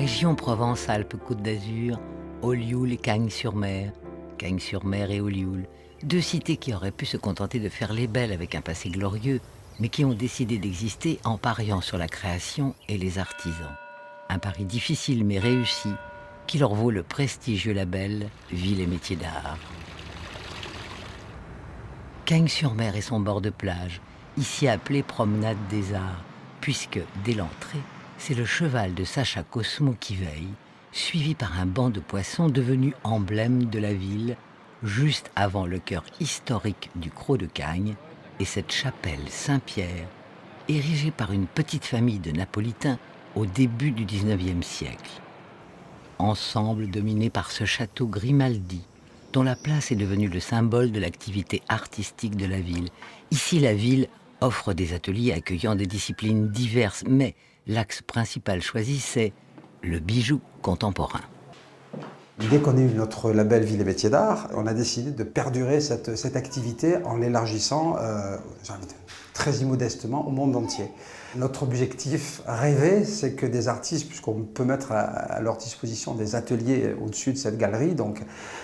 Région Provence-Alpes-Côte d'Azur, Olioul et Cagnes-sur-Mer. Cagnes-sur-Mer et Olioul, deux cités qui auraient pu se contenter de faire les belles avec un passé glorieux, mais qui ont décidé d'exister en pariant sur la création et les artisans. Un pari difficile mais réussi, qui leur vaut le prestigieux label Ville et métiers d'art. Cagnes-sur-Mer et son bord de plage, ici appelé Promenade des Arts, puisque, dès l'entrée, c'est le cheval de Sacha Cosmo qui veille, suivi par un banc de poissons devenu emblème de la ville, juste avant le cœur historique du Crau de Cagnes et cette chapelle Saint-Pierre, érigée par une petite famille de Napolitains au début du XIXe siècle. Ensemble dominé par ce château Grimaldi, dont la place est devenue le symbole de l'activité artistique de la ville. Ici, la ville offre des ateliers accueillant des disciplines diverses, mais l'axe principal choisi, c'est le bijou contemporain. Dès qu'on a eu notre label Ville et métiers d'art, on a décidé de perdurer cette activité en l'élargissant très immodestement au monde entier. Notre objectif rêvé, c'est que des artistes, puisqu'on peut mettre à leur disposition des ateliers au-dessus de cette galerie, donc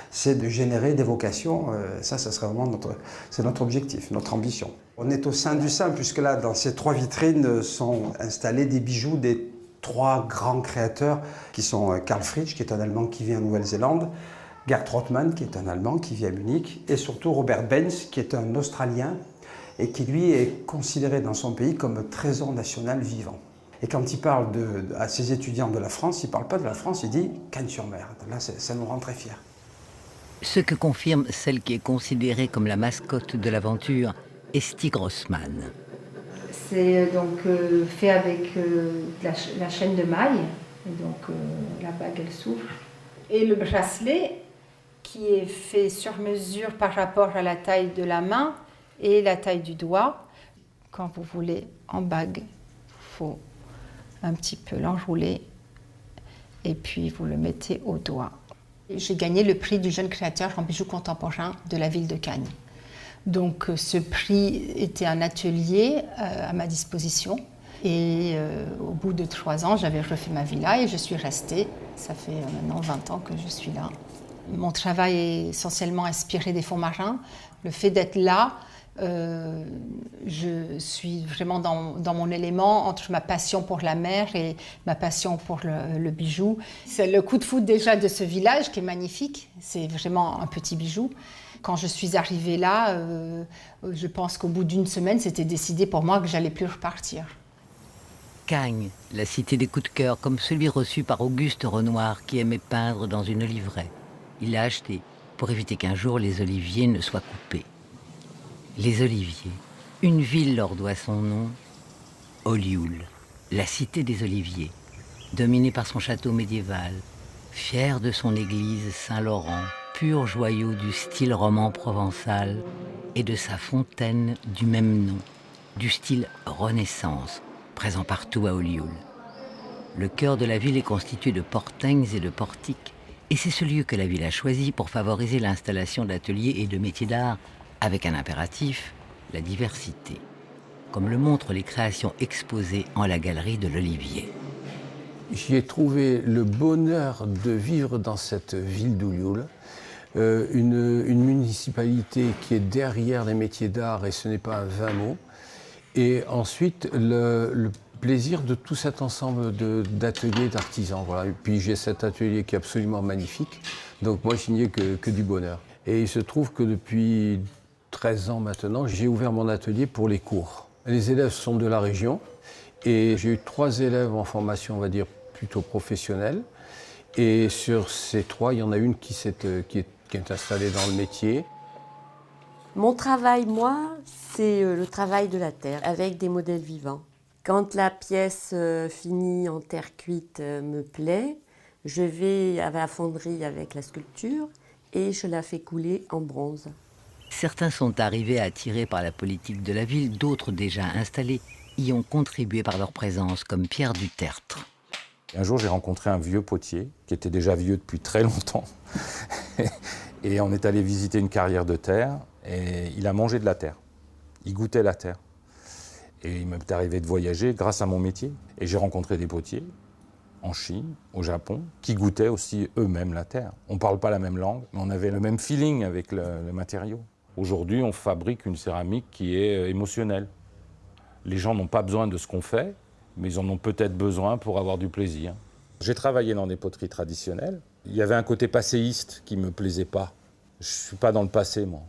c'est de générer des vocations. Ça serait vraiment notre objectif, notre ambition. On est au sein du sein, puisque là, dans ces trois vitrines, sont installés des bijoux des trois grands créateurs qui sont Karl Fritsch, qui est un Allemand qui vit en Nouvelle-Zélande, Gerd Rothmann, qui est un Allemand qui vit à Munich, et surtout Robert Benz, qui est un Australien et qui, lui, est considéré dans son pays comme trésor national vivant. Et quand il parle à ses étudiants de la France, il ne parle pas de la France, il dit Cagnes-sur-Mer. Là, ça nous rend très fiers. Ce que confirme celle qui est considérée comme la mascotte de l'aventure, Esti Grossman. C'est donc fait avec la chaîne de maille, et donc la bague elle s'ouvre. Et le bracelet qui est fait sur mesure par rapport à la taille de la main et la taille du doigt. Quand vous voulez en bague, il faut un petit peu l'enrouler et puis vous le mettez au doigt. J'ai gagné le prix du jeune créateur en bijoux contemporains de la ville de Cagnes. Donc ce prix était un atelier à ma disposition et au bout de 3 ans, j'avais refait ma villa et je suis restée. Ça fait maintenant 20 ans que je suis là. Mon travail est essentiellement inspiré des fonds marins. Le fait d'être là, je suis vraiment dans mon élément entre ma passion pour la mer et ma passion pour le bijou. C'est le coup de foudre déjà de ce village qui est magnifique. C'est vraiment un petit bijou. Quand je suis arrivée là, je pense qu'au bout d'1 semaine, c'était décidé pour moi que j'allais plus repartir. Cagnes, la cité des coups de cœur, comme celui reçu par Auguste Renoir qui aimait peindre dans une oliveraie. Il l'a acheté pour éviter qu'un jour les oliviers ne soient coupés. Les Oliviers, une ville leur doit son nom, Olioul, la cité des Oliviers, dominée par son château médiéval, fière de son église Saint-Laurent, pur joyau du style roman provençal, et de sa fontaine du même nom, du style Renaissance, présent partout à Olioul. Le cœur de la ville est constitué de portingues et de portiques, et c'est ce lieu que la ville a choisi pour favoriser l'installation d'ateliers et de métiers d'art, avec un impératif, la diversité, comme le montrent les créations exposées en la galerie de l'Olivier. J'y ai trouvé le bonheur de vivre dans cette ville d'Olioul, une municipalité qui est derrière les métiers d'art, et ce n'est pas un vain mot, et ensuite le plaisir de tout cet ensemble d'ateliers d'artisans. Voilà. Et puis j'ai cet atelier qui est absolument magnifique, donc moi je n'y ai que du bonheur. Et il se trouve que depuis 13 ans maintenant, j'ai ouvert mon atelier pour les cours. Les élèves sont de la région et j'ai eu 3 élèves en formation, on va dire, plutôt professionnelle. Et sur ces 3, il y en a une qui est installée dans le métier. Mon travail, moi, c'est le travail de la terre, avec des modèles vivants. Quand la pièce finie en terre cuite me plaît, je vais à la fonderie avec la sculpture et je la fais couler en bronze. Certains sont arrivés attirés par la politique de la ville, d'autres déjà installés y ont contribué par leur présence, comme Pierre Dutertre. Un jour, j'ai rencontré un vieux potier, qui était déjà vieux depuis très longtemps. Et on est allé visiter une carrière de terre, et il a mangé de la terre. Il goûtait la terre. Et il m'est arrivé de voyager grâce à mon métier. Et j'ai rencontré des potiers. en Chine, au Japon, qui goûtaient aussi eux-mêmes la terre. On ne parle pas la même langue, mais on avait le même feeling avec le matériau. Aujourd'hui, on fabrique une céramique qui est émotionnelle. Les gens n'ont pas besoin de ce qu'on fait, mais ils en ont peut-être besoin pour avoir du plaisir. J'ai travaillé dans des poteries traditionnelles. Il y avait un côté passéiste qui ne me plaisait pas. Je ne suis pas dans le passé, moi.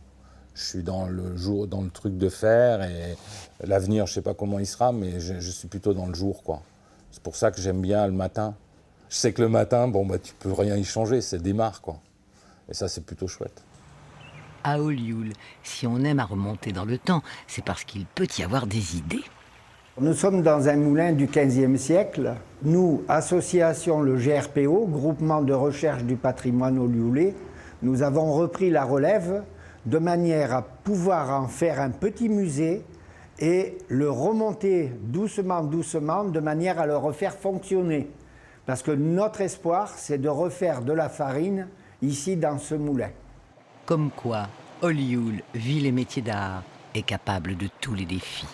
Je suis dans le truc de faire, et l'avenir, je ne sais pas comment il sera, mais je suis plutôt dans le jour, quoi. C'est pour ça que j'aime bien le matin. Je sais que le matin, bon, bah, tu peux rien y changer, ça démarre, quoi. Et ça, c'est plutôt chouette. À Olioul, si on aime à remonter dans le temps, c'est parce qu'il peut y avoir des idées. Nous sommes dans un moulin du XVe siècle. Nous, association le GRPO, Groupement de recherche du patrimoine olioulais, nous avons repris la relève de manière à pouvoir en faire un petit musée et le remonter doucement, doucement, de manière à le refaire fonctionner. Parce que notre espoir, c'est de refaire de la farine ici dans ce moulin. Comme quoi, Olioul, ville et métier d'art, est capable de tous les défis.